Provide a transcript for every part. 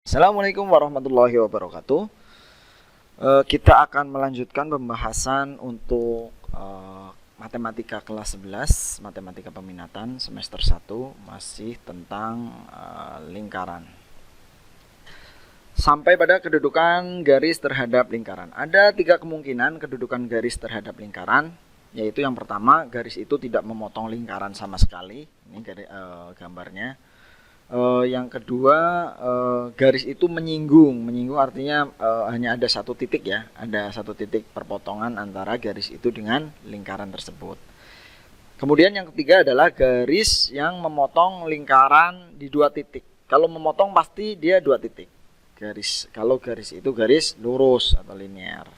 Assalamualaikum warahmatullahi wabarakatuh. Kita akan melanjutkan pembahasan untuk matematika kelas 11, matematika peminatan semester 1, masih tentang lingkaran. Sampai pada kedudukan garis terhadap lingkaran. Ada 3 kemungkinan kedudukan garis terhadap lingkaran, yaitu yang pertama, garis itu tidak memotong lingkaran sama sekali. Ini gambarnya. Yang kedua, garis itu menyinggung artinya hanya ada satu titik ya, ada satu titik perpotongan antara garis itu dengan lingkaran tersebut. Kemudian yang ketiga adalah garis yang memotong lingkaran di 2 titik. Kalau memotong pasti dia 2 titik. Kalau garis itu garis lurus atau linear.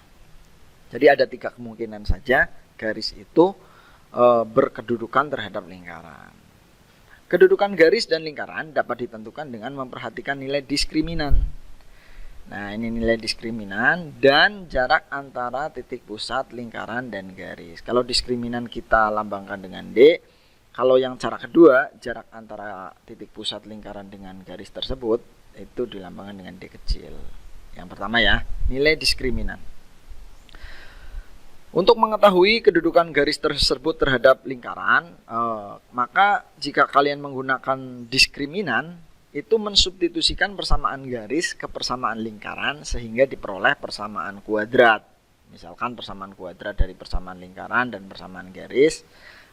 Jadi ada 3 kemungkinan saja garis itu berkedudukan terhadap lingkaran. Kedudukan garis dan lingkaran dapat ditentukan dengan memperhatikan nilai diskriminan. Nah, ini nilai diskriminan dan jarak antara titik pusat lingkaran dan garis. Kalau diskriminan kita lambangkan dengan D, kalau yang cara kedua, jarak antara titik pusat lingkaran dengan garis tersebut, itu dilambangkan dengan D kecil. Yang pertama ya, nilai diskriminan. Untuk mengetahui kedudukan garis tersebut terhadap lingkaran, maka jika kalian menggunakan diskriminan, itu mensubstitusikan persamaan garis ke persamaan lingkaran sehingga diperoleh persamaan kuadrat. Misalkan persamaan kuadrat dari persamaan lingkaran dan persamaan garis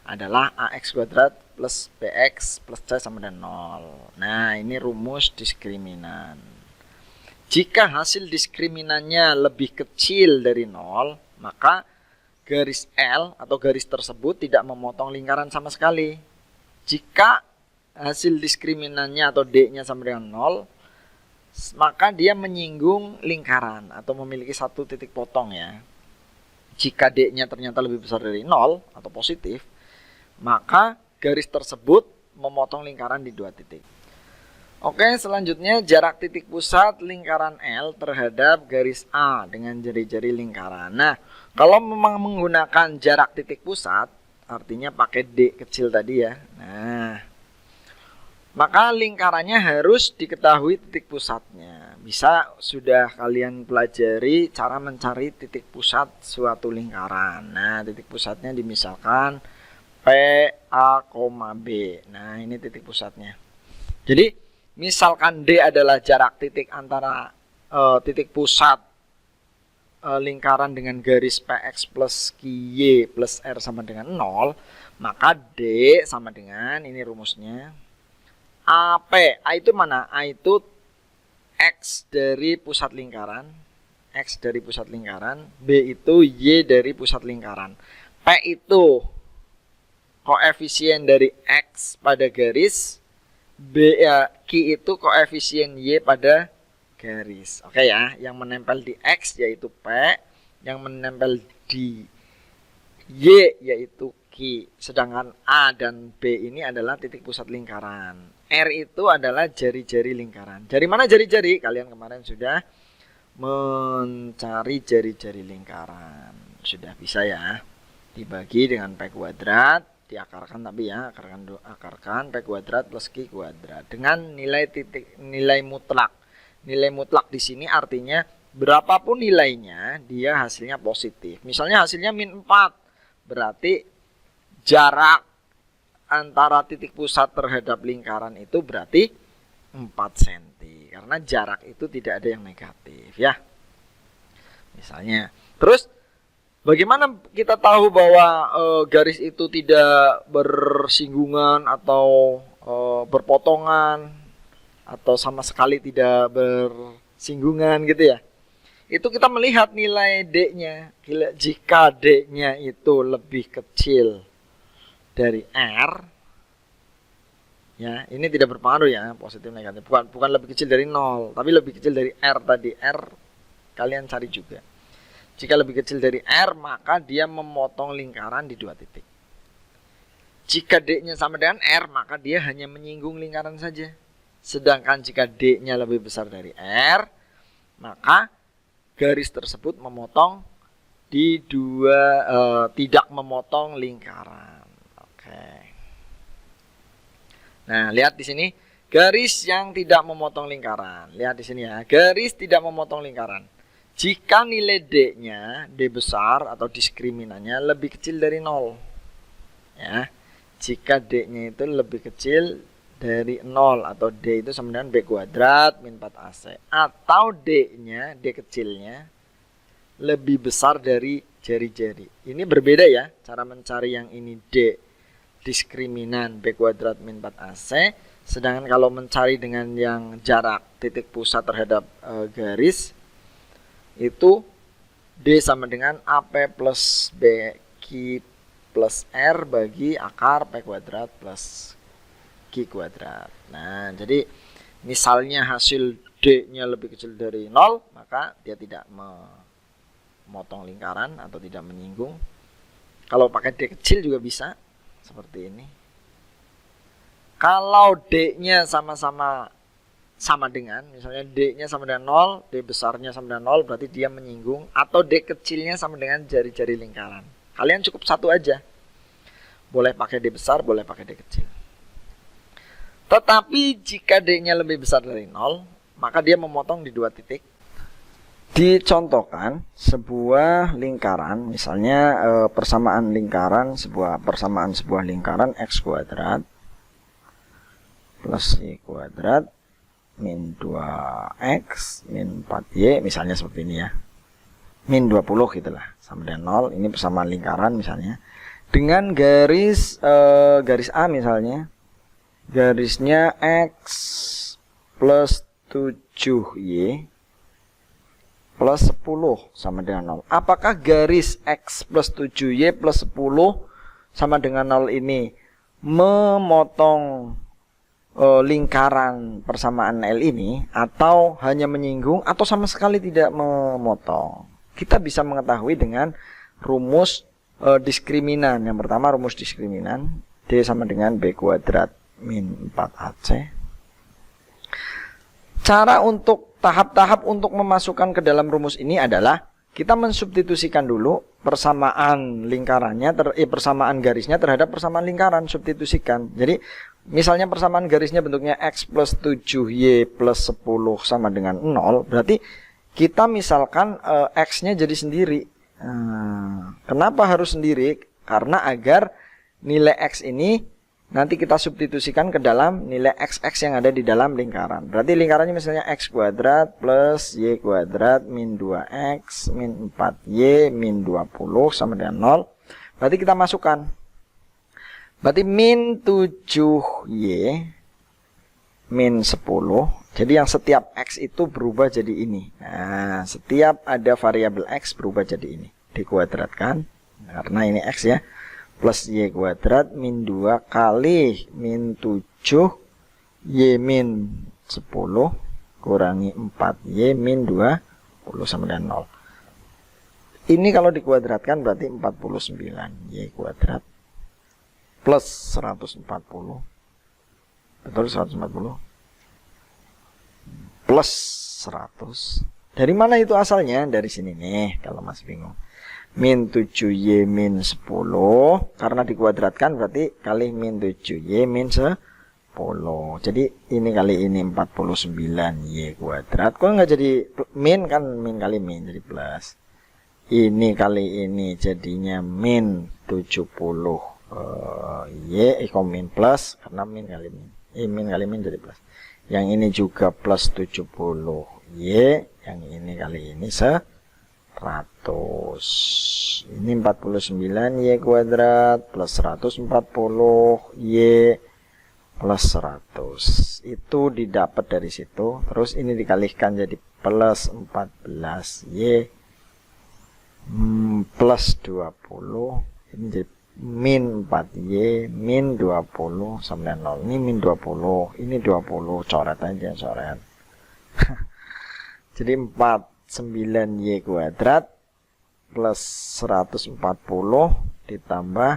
adalah AX kuadrat plus BX plus C sama dengan 0. Nah, ini rumus diskriminan. Jika hasil diskriminannya lebih kecil dari 0, maka garis L atau garis tersebut tidak memotong lingkaran sama sekali. Jika hasil diskriminannya atau D-nya sama dengan 0, maka dia menyinggung lingkaran atau memiliki satu titik potong ya. Jika D-nya ternyata lebih besar dari 0 atau positif, maka garis tersebut memotong lingkaran di 2 titik. Oke, selanjutnya jarak titik pusat lingkaran L terhadap garis A dengan jari-jari lingkaran. Nah, kalau memang menggunakan jarak titik pusat, artinya pakai D kecil tadi ya. Nah, maka lingkarannya harus diketahui titik pusatnya. Bisa sudah kalian pelajari cara mencari titik pusat suatu lingkaran. Nah, titik pusatnya dimisalkan P, A, B. Nah, ini titik pusatnya. Jadi, misalkan D adalah jarak titik antara titik pusat lingkaran dengan garis PX plus QY plus R sama dengan 0, maka D sama dengan, ini rumusnya, AP. A itu mana? A itu X dari pusat lingkaran, X dari pusat lingkaran, B itu Y dari pusat lingkaran. P itu koefisien dari X pada garis, B ya, Q itu koefisien Y pada garis. Oke ya, yang menempel di X yaitu P, yang menempel di Y yaitu Q. Sedangkan A dan B ini adalah titik pusat lingkaran. R itu adalah jari-jari lingkaran. Jari mana jari-jari? Kalian kemarin sudah mencari jari-jari lingkaran. Sudah bisa ya. Dibagi dengan P kuadrat. Diakarkan tapi ya, akarkan P kuadrat plus Q kuadrat dengan nilai mutlak. Nilai mutlak di sini artinya berapapun nilainya dia hasilnya positif. Misalnya hasilnya min 4, berarti jarak antara titik pusat terhadap lingkaran itu berarti 4 cm. Karena jarak itu tidak ada yang negatif ya. Misalnya. Terus bagaimana kita tahu bahwa garis itu tidak bersinggungan atau berpotongan atau sama sekali tidak bersinggungan gitu ya? Itu kita melihat nilai D-nya. Jika D-nya itu lebih kecil dari R, ya ini tidak berpengaruh ya, positif negatif. Bukan lebih kecil dari 0, tapi lebih kecil dari R tadi. R kalian cari juga. Jika lebih kecil dari R, maka dia memotong lingkaran di 2 titik. Jika D-nya sama dengan R, maka dia hanya menyinggung lingkaran saja. Sedangkan jika D-nya lebih besar dari R, maka garis tersebut memotong di tidak memotong lingkaran. Oke. Nah, lihat di sini Garis yang tidak memotong lingkaran. Lihat di sini ya, garis tidak memotong lingkaran. Jika nilai D-nya, D besar atau diskriminannya lebih kecil dari 0. Ya. Jika D-nya itu lebih kecil dari 0 atau D itu sama dengan B kuadrat min 4AC, atau D-nya, D kecilnya lebih besar dari jari-jari. Ini berbeda ya, cara mencari yang ini D diskriminan B kuadrat min 4AC. Sedangkan kalau mencari dengan yang jarak titik pusat terhadap garis, itu D sama dengan AP plus BQ plus R bagi akar P kuadrat plus Q kuadrat. Nah, jadi misalnya hasil D-nya lebih kecil dari 0, maka dia tidak memotong lingkaran atau tidak menyinggung. Kalau pakai D kecil juga bisa, seperti ini. Kalau D-nya sama-sama sama dengan, misalnya D-nya sama dengan 0, D besarnya sama dengan 0, berarti dia menyinggung, atau D kecilnya sama dengan jari-jari lingkaran. Kalian cukup satu aja. Boleh pakai D besar, boleh pakai D kecil. Tetapi jika D-nya lebih besar dari 0, maka dia memotong di 2 titik. Dicontohkan sebuah lingkaran, misalnya persamaan lingkaran, persamaan sebuah lingkaran X kuadrat plus Y kuadrat min 2X min 4Y, misalnya seperti ini ya, min 20 gitulah, sama dengan 0. Ini persamaan lingkaran misalnya, dengan garis A misalnya, garisnya X plus 7Y plus 10 sama dengan 0. Apakah garis X plus 7Y plus 10 sama dengan 0 ini memotong lingkaran persamaan L ini, atau hanya menyinggung, atau sama sekali tidak memotong? Kita bisa mengetahui dengan rumus diskriminan. Yang pertama, rumus diskriminan D sama dengan B kuadrat min 4AC. Cara untuk tahap-tahap untuk memasukkan ke dalam rumus ini adalah kita mensubstitusikan dulu persamaan lingkarannya, persamaan garisnya terhadap persamaan lingkaran, substitusikan. Jadi misalnya persamaan garisnya bentuknya X plus 7Y plus 10 sama dengan 0, berarti kita misalkan X-nya jadi sendiri. Kenapa harus sendiri? Karena agar nilai X ini nanti kita substitusikan ke dalam nilai XX yang ada di dalam lingkaran. Berarti lingkarannya misalnya X kuadrat plus Y kuadrat min 2X min 4Y min 20 sama dengan 0. Berarti kita masukkan. Berarti min 7Y min 10. Jadi yang setiap X itu berubah jadi ini. Nah, setiap ada variabel X berubah jadi ini. Dikuadratkan. Karena ini X ya. Plus Y kuadrat min 2 kali min 7 Y min 10 kurangi 4Y min 20 sama dengan 0. Ini kalau dikuadratkan berarti 49 Y kuadrat plus 140. Betul 140? Plus 100. Dari mana itu asalnya? Dari sini nih, kalau masih bingung. Min 7Y min 10, karena dikuadratkan berarti kali min 7Y min 10. Jadi ini kali ini 49Y kuadrat. Kok nggak jadi min, kan min kali min jadi plus. Ini kali ini jadinya min 70 Y min plus, karena min kali min. Min kali min jadi plus. Yang ini juga plus 70 Y, yang ini kali ini 100. Ini 49 Y kuadrat plus 140 Y plus 100. Itu didapat dari situ. Terus ini dikalikan jadi plus 14 Y plus 20. Ini jadi min 4Y min 20 sama dengan 0. Ini min 20. Ini 20. Coret aja, coret. Jadi 9Y kuadrat plus 140 ditambah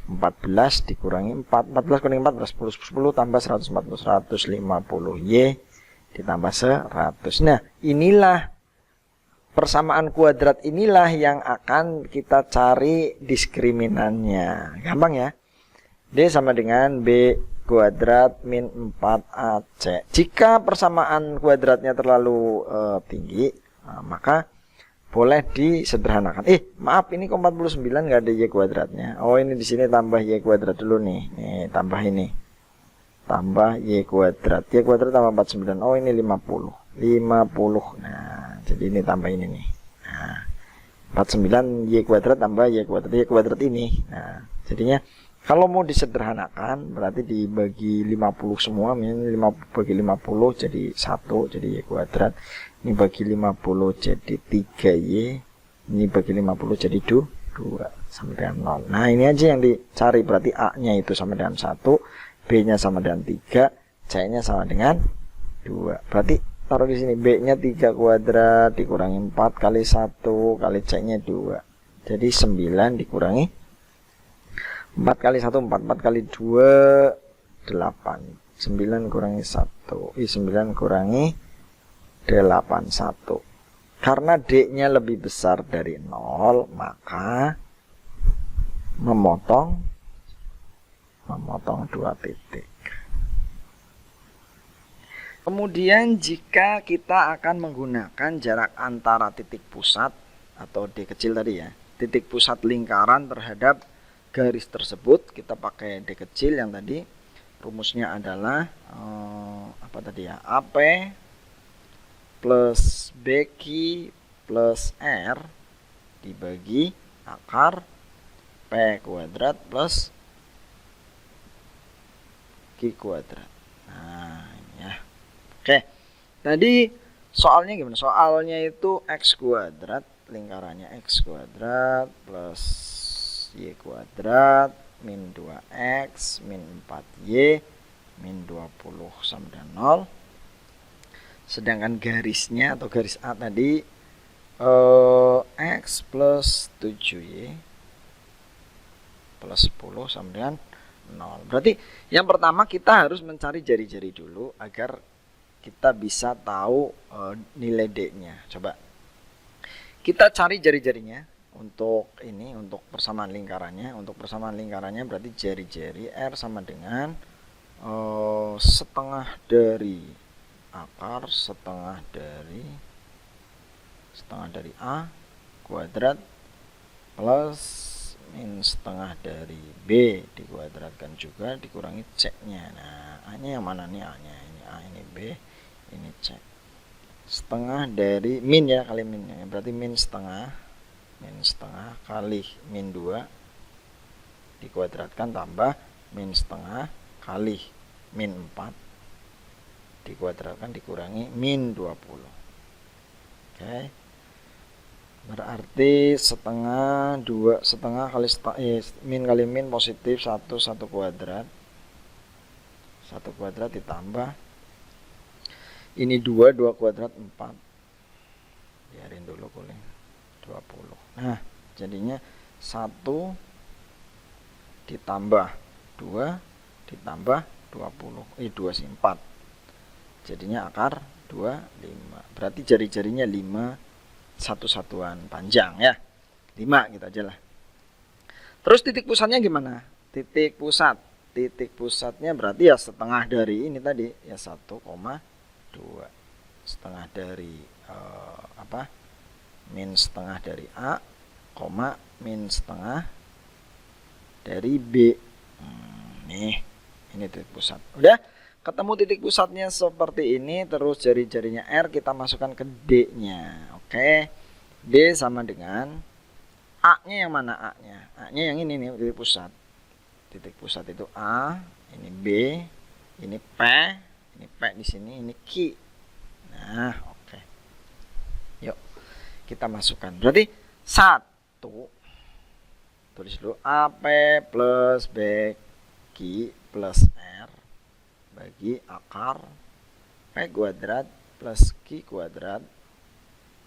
14 dikurangi 4. 14 kurangi 4 plus 10 tambah 140, 150Y ditambah 100. Nah, inilah persamaan kuadrat, inilah yang akan kita cari diskriminannya. Gampang ya. D sama dengan B kuadrat min 4AC. Jika persamaan kuadratnya terlalu tinggi, maka boleh disederhanakan. Maaf, ini kok 49 nggak ada Y kuadratnya. Oh, ini di sini tambah Y kuadrat dulu nih. Nih, tambah ini. Tambah Y kuadrat. Y kuadrat tambah 49. Oh, ini 50. 50. Nah, jadi ini tambah ini nih. Nah, 49 Y kuadrat tambah Y kuadrat. Y kuadrat ini. Nah, jadinya kalau mau disederhanakan berarti dibagi 50 semua. Ini 50 bagi 50 jadi 1, jadi Y kuadrat. Ini bagi 50 jadi 3Y. Ini bagi 50 jadi 2 sama dengan 0. Nah, ini aja yang dicari. Berarti A-nya itu sama dengan 1, B-nya sama dengan 3, C-nya sama dengan 2. Berarti taruh di sini B-nya 3 kuadrat dikurangi 4 kali 1 kali C-nya 2. Jadi 9 dikurangi 4 kali 1, 4 kali 2, 8. 9 kurangi 1. 9 kurangi 81. Karena D-nya lebih besar dari 0, maka memotong 2 titik. Kemudian jika kita akan menggunakan jarak antara titik pusat atau D kecil tadi ya, titik pusat lingkaran terhadap garis tersebut, kita pakai D kecil yang tadi. Rumusnya adalah apa tadi ya? AP plus BQ plus R dibagi akar P kuadrat plus Q kuadrat. Nah, ini ya. Oke. Tadi soalnya gimana? Soalnya itu X kuadrat, lingkarannya X kuadrat plus Y kuadrat min 2X min 4Y min 20 sama dengan 0. Sedangkan garisnya atau garis A tadi X plus 7Y plus 10 sama dengan 0. Berarti yang pertama kita harus mencari jari-jari dulu agar kita bisa tahu nilai D-nya. Coba kita cari jari-jarinya untuk ini, untuk persamaan lingkarannya. Untuk persamaan lingkarannya berarti jari-jari R sama dengan setengah dari akar setengah dari A kuadrat plus min setengah dari B dikuadratkan juga dikurangi C-nya. Nah, A-nya yang mana nih? A-nya ini A, ini B, ini C. Setengah dari min ya, kali min ya. Berarti min setengah kali min 2 dikuadratkan tambah min setengah kali min 4 dikuadratkan dikurangi min 20. Oke. Berarti setengah kali min kali min positif 1 kuadrat. 1 kuadrat ditambah ini 2 kuadrat 4. Biarin dulu kuling 20. Nah, jadinya 1 ditambah 2 ditambah 20. 2 sih 4. Jadinya akar 25. Berarti jari-jarinya 5 satu satuan panjang ya. 5 gitu aja lah. Terus titik pusatnya gimana? Titik pusatnya berarti ya setengah dari ini tadi ya 1,2. Setengah dari min setengah dari A, min setengah dari B. Nih, ini titik pusat. Udah ketemu titik pusatnya seperti ini, terus jari-jarinya R kita masukkan ke D-nya. Oke. D sama dengan A-nya yang mana A-nya? A-nya yang ini nih, titik pusat. Titik pusat itu A, ini B, ini P di sini, ini Q. Nah, oke. Yuk, kita masukkan. Berarti 1, tulis dulu AP plus BQ plus R bagi akar P kuadrat plus Q kuadrat.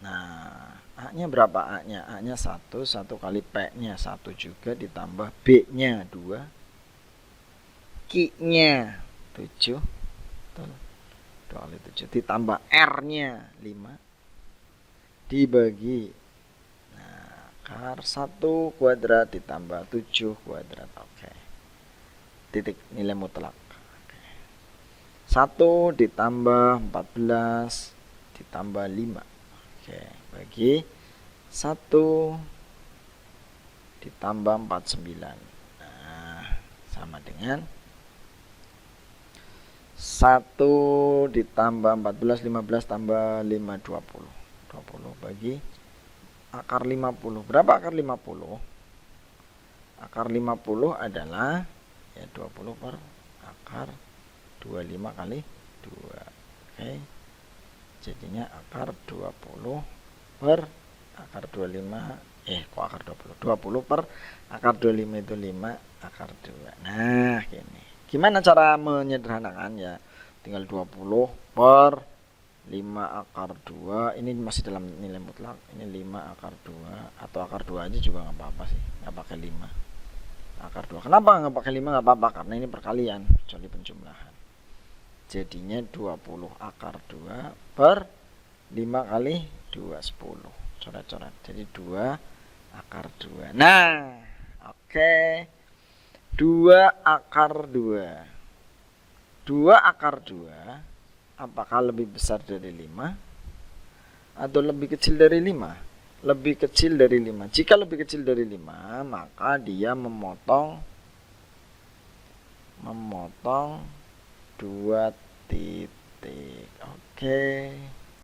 Nah, A-nya berapa A-nya? A-nya 1 kali P-nya 1 juga ditambah B-nya 2. Q-nya 7. 2 kali 7 ditambah R-nya 5 dibagi akar 1 kuadrat ditambah 7 kuadrat. Oke. Titik nilai mutlak. 1 ditambah 14 ditambah 5. Oke, bagi 1 ditambah 49. Nah, sama dengan 1 ditambah 14, 15 tambah 5, 20. 20 bagi akar 50. Berapa akar 50? Akar 50 adalah ya 20 per akar 25 kali 2. Oke. Jadinya akar 20 per akar 25. Kok akar 20? 20 per akar 25 itu 5 akar 2. Nah, gini. Gimana cara menyederhanakan ya? Tinggal 20 per 5 akar 2. Ini masih dalam nilai mutlak. Ini 5 akar 2 atau akar 2 aja juga nggak apa-apa sih. Nggak pakai 5 akar 2. Kenapa nggak pakai 5? Nggak apa-apa karena ini perkalian kecuali penjumlahan. Jadinya 20 akar 2 per 5 kali 2, 10. Coret-coret. Jadi 2 akar 2. Nah, oke. 2 akar 2. 2 akar 2 apakah lebih besar dari 5 atau lebih kecil dari 5? Lebih kecil dari 5. Jika lebih kecil dari 5, maka dia memotong 2 titik. Oke.